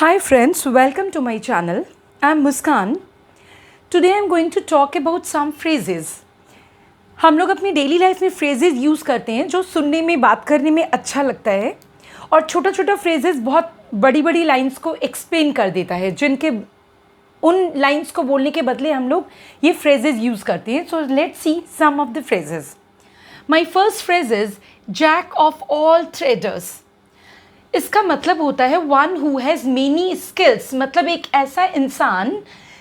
Hi friends, welcome to my channel. I'm Muskan. Today I'm going to talk about some phrases. हम लोग अपनी daily life में phrases use करते हैं जो सुनने में बात करने में अच्छा लगता है और छोटा छोटा फ्रेजेस बहुत बड़ी बड़ी लाइंस को एक्सप्लेन कर देता है जिनके उन लाइंस को बोलने के बदले हम लोग ये फ्रेजेस यूज़ करते हैं. So let's see some of the phrases. My first phrase is jack of all traders. इसका मतलब होता है one who has many skills. मतलब एक ऐसा इंसान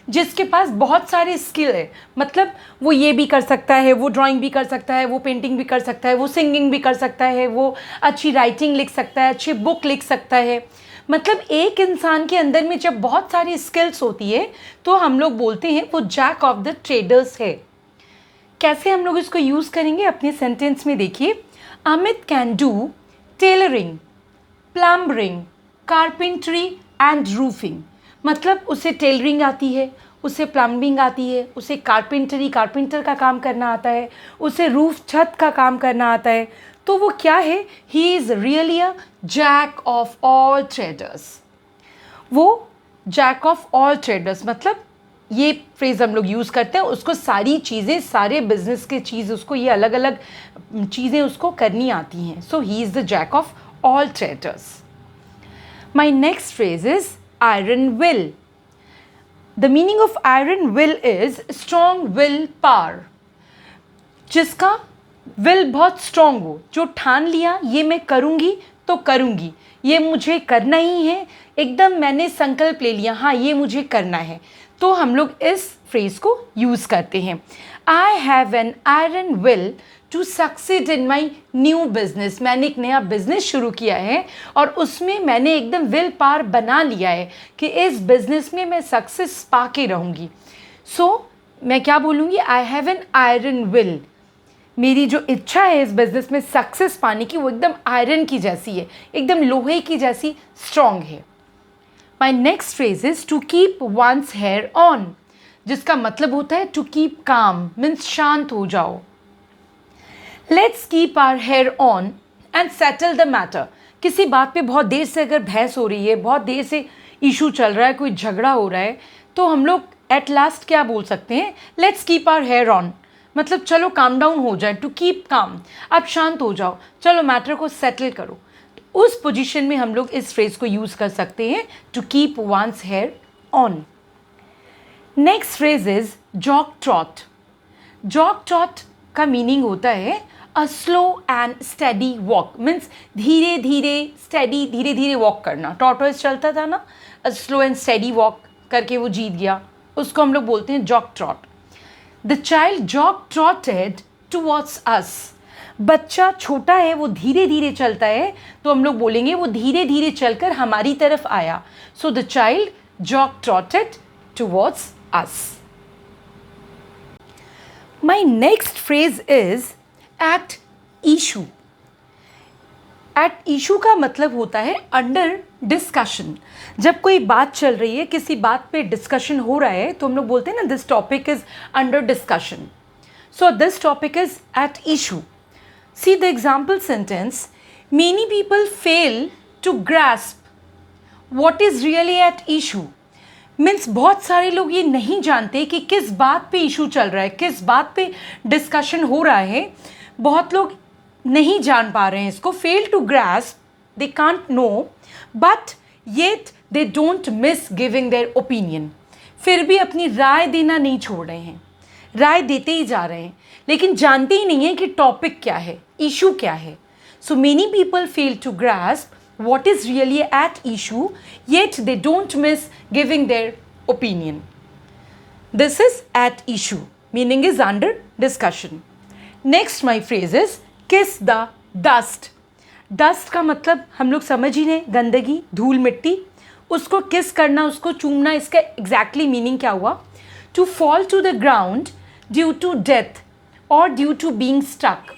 जिसके पास बहुत सारे स्किल है. मतलब वो ये भी कर सकता है, वो ड्राइंग भी कर सकता है, वो पेंटिंग भी कर सकता है, वो सिंगिंग भी कर सकता है, वो अच्छी राइटिंग लिख सकता है, अच्छी बुक लिख सकता है. मतलब एक इंसान के अंदर में जब बहुत सारी स्किल्स होती है तो हम लोग बोलते हैं वो जैक ऑफ द ट्रेडर्स है. कैसे हम लोग इसको यूज़ करेंगे अपने सेंटेंस में देखिए. Amit can do tailoring, plumbing, carpentry and roofing. मतलब उसे टेलरिंग आती है, उसे प्लम्बिंग आती है, उसे कारपेंटर का काम करना आता है, उसे रूफ छत का काम करना आता है. तो वो क्या है? He is really a jack of all traders. वो जैक ऑफ ऑल ट्रेडर्स मतलब ये फ्रेज़ हम लोग यूज़ करते हैं उसको सारी चीज़ें, सारे बिजनेस के चीज़ उसको ये अलग अलग चीज़ें उसको करनी आती हैं. So he is the jack of all traders. My next phrase is iron will. The meaning of iron will is strong will power. जिसका will बहुत strong हो, जो ठान लिया ये मैं करूँगी तो करूँगी, ये मुझे करना ही है, एकदम मैंने संकल्प ले लिया, हाँ ये मुझे करना है, तो हम लोग इस फ्रेज़ को यूज़ करते हैं. I have an iron will to succeed in my new business. मैंने एक नया बिजनेस शुरू किया है और उसमें मैंने एकदम विल पावर बना लिया है कि इस बिजनेस में मैं सक्सेस पा के रहूँगी. सो मैं क्या बोलूँगी? I have an iron will. मेरी जो इच्छा है इस बिजनेस में सक्सेस पाने की वो एकदम आयरन की जैसी है, एकदम लोहे की जैसी स्ट्रॉन्ग है. My next phrase is to keep one's hair on. जिसका मतलब होता है टू कीप काम मीन्स शांत हो जाओ. Let's keep our hair on and settle the matter. किसी बात पे बहुत देर से अगर बहस हो रही है, बहुत देर से इशू चल रहा है, कोई झगड़ा हो रहा है, तो हम लोग एट लास्ट क्या बोल सकते हैं? Let's keep our hair on. मतलब चलो काम डाउन हो जाए, टू कीप काम, आप शांत हो जाओ, चलो मैटर को सेटल करो. उस पोजिशन में हम लोग इस फ्रेज को यूज़ कर सकते हैं to keep one's hair on. Next phrase is jog trot. Jog trot का मीनिंग होता है a slow and steady walk. Means धीरे धीरे वॉक करना. टॉर्टोइस चलता था ना, a slow and steady walk करके वो जीत गया, उसको हम लोग बोलते हैं jog trot. The child jog trotted towards us. बच्चा छोटा है, वो धीरे धीरे चलता है, तो हम लोग बोलेंगे वो धीरे धीरे चलकर हमारी तरफ आया. So the child jog trotted towards us. My next phrase is at issue. At issue का मतलब होता है under discussion. जब कोई बात चल रही है, किसी बात पे डिस्कशन हो रहा है, तो हम लोग बोलते हैं ना this topic is under discussion. So this topic is at issue. See the example sentence. Many people fail to grasp what is really at issue. Means बहुत सारे लोग ये नहीं जानते कि किस बात पे इशू चल रहा है, किस बात पे डिस्कशन हो रहा है. बहुत लोग नहीं जान पा रहे हैं इसको. Fail to grasp, they can't know, but yet they don't miss giving their opinion. फिर भी अपनी राय देना नहीं छोड़ रहे हैं, राय देते ही जा रहे हैं, लेकिन जानते ही नहीं हैं कि टॉपिक क्या है, इशू क्या है. So many people fail to grasp what is really at issue, yet they don't miss giving their opinion. This is at issue, meaning is under discussion. Next my phrase is kiss the dust. Dust का मतलब हम लोग समझ ही नहीं, गंदगी, धूल मिट्टी. उसको किस करना, उसको चूमना, इसका exactly meaning क्या हुआ? To fall to the ground due to death or due to being stuck.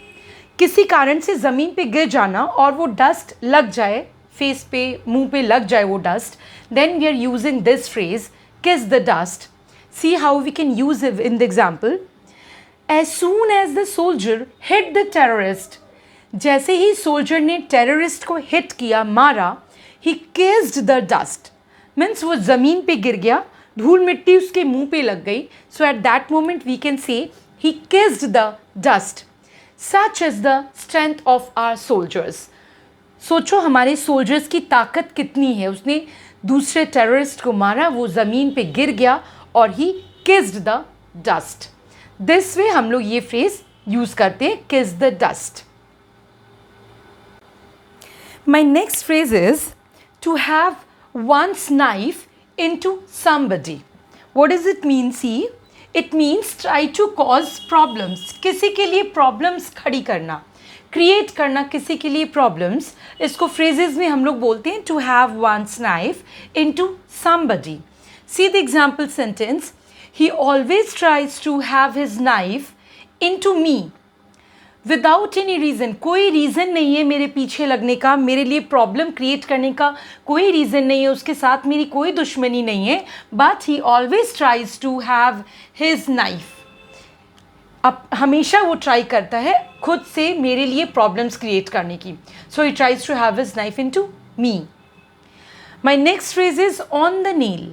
किसी कारण से ज़मीन पे गिर जाना और वो डस्ट लग जाए, फेस पे, मुंह पे लग जाए वो dust, then we are using this phrase kiss the dust. See how we can use it in the example. As soon as the soldier hit the terrorist. जैसे ही सोल्जर ने टेररिस्ट को हिट किया, मारा, he kissed the dust. Means वो ज़मीन पे गिर गया, धूल मिट्टी उसके मुंह पे लग गई. So at that moment we can say he kissed the dust. Such is the strength of our soldiers. सोचो हमारे सोल्जर्स की ताकत कितनी है. उसने दूसरे टेररिस्ट को मारा, वो ज़मीन पे गिर गया और he kissed the dust. This way हम लोग ये फ्रेज यूज़ करते हैं, kiss the dust. My next phrase is to have one's knife into somebody. What does it mean? See, it means try to cause problems. किसी के लिए problems खड़ी करना, create करना किसी के लिए problems. इसको phrases में हम लोग बोलते हैं to have one's knife into somebody. See the example sentence. He always tries to have his knife into me. Without any reason. कोई रीज़न नहीं है मेरे पीछे लगने का, मेरे लिए प्रॉब्लम क्रिएट करने का कोई रीज़न नहीं है, उसके साथ मेरी कोई दुश्मनी नहीं है. But he always tries to have his knife. अब हमेशा वो ट्राई करता है खुद से मेरे लिए प्रॉब्लम्स क्रिएट करने की. So he tries to have his knife into me. My next phrase is on the nail.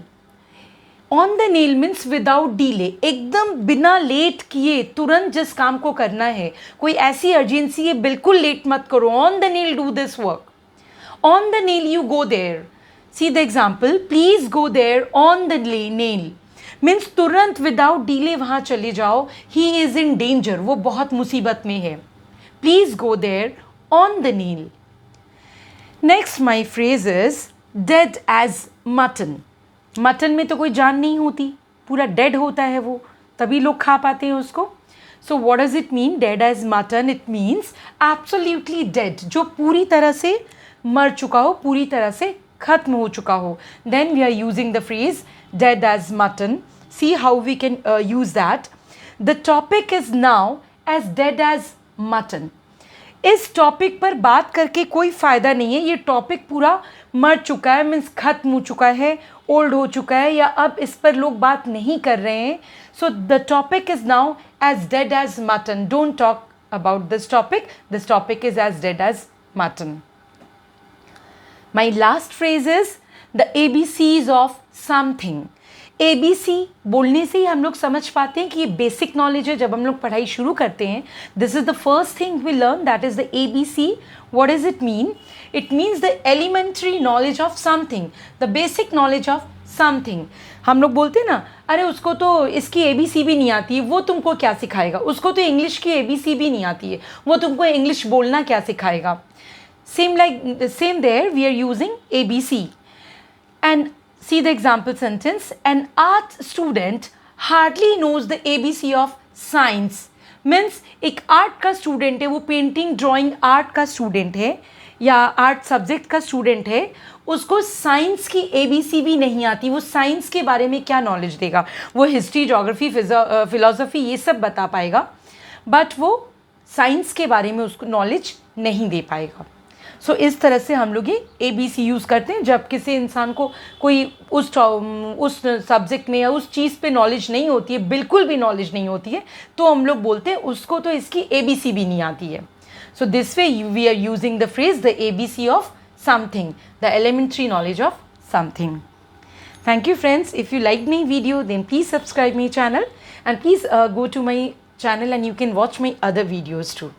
On the nail means without delay, एकदम बिना लेट किए तुरंत जिस काम को करना है, कोई ऐसी अर्जेंसी है बिल्कुल लेट मत करो. On the nail do this work. On the nail you go there. See the example, please go there on the nail means तुरंत विदाउट डीले वहाँ चले जाओ. ही इज़ इन डेंजर, वो बहुत मुसीबत में है. Please go there on the nail. Next my phrase is dead as mutton. Mutton में तो कोई जान नहीं होती, पूरा डेड होता है वो, तभी लोग खा पाते हैं उसको. So what does it mean dead as mutton? It means absolutely dead, जो पूरी तरह से मर चुका हो, पूरी तरह से खत्म हो चुका हो. Then we are using the phrase dead as mutton. See how we can use that. The topic is now as dead as mutton. इस टॉपिक पर बात करके कोई फ़ायदा नहीं है, ये टॉपिक पूरा मर चुका है, मीन्स ख़त्म हो चुका है, ओल्ड हो चुका है, या अब इस पर लोग बात नहीं कर रहे हैं. So the topic is now as dead as mutton. Don't talk about this topic. This topic is as dead as mutton. My last phrase is the ABCs of something. ABC बोलने से ही हम लोग समझ पाते हैं कि ये बेसिक नॉलेज है. जब हम लोग पढ़ाई शुरू करते हैं, this is the first thing we learn, that is the ABC. What does it mean? It means the elementary knowledge of something, the basic knowledge of something. हम लोग बोलते हैं ना, अरे उसको तो इसकी ABC भी नहीं आती है, वो तुमको क्या सिखाएगा. उसको तो इंग्लिश की ABC भी नहीं आती है, वो तुमको इंग्लिश बोलना क्या सिखाएगा. Same there we are using ABC. And see the example sentence. An art student hardly knows the ABC of science. Means एक आर्ट का स्टूडेंट है, वो पेंटिंग ड्राइंग आर्ट का स्टूडेंट है या आर्ट सब्जेक्ट का स्टूडेंट है, उसको साइंस की ABC भी नहीं आती. वो साइंस के बारे में क्या नॉलेज देगा? वो हिस्ट्री, जोग्राफी, फिलोसफी ये सब बता पाएगा, बट वो साइंस के बारे में उसको नॉलेज नहीं दे पाएगा. सो इस तरह से हम लोग ये ABC यूज़ करते हैं जब किसी इंसान को कोई उस सब्जेक्ट में या उस चीज़ पे नॉलेज नहीं होती है, बिल्कुल भी नॉलेज नहीं होती है, तो हम लोग बोलते हैं उसको तो इसकी ABC भी नहीं आती है. So this way we are using the phrase the ABC of something, the elementary knowledge of something. Thank you friends. If you liked my video, then please subscribe my channel and please go to my channel and you can watch my other videos too.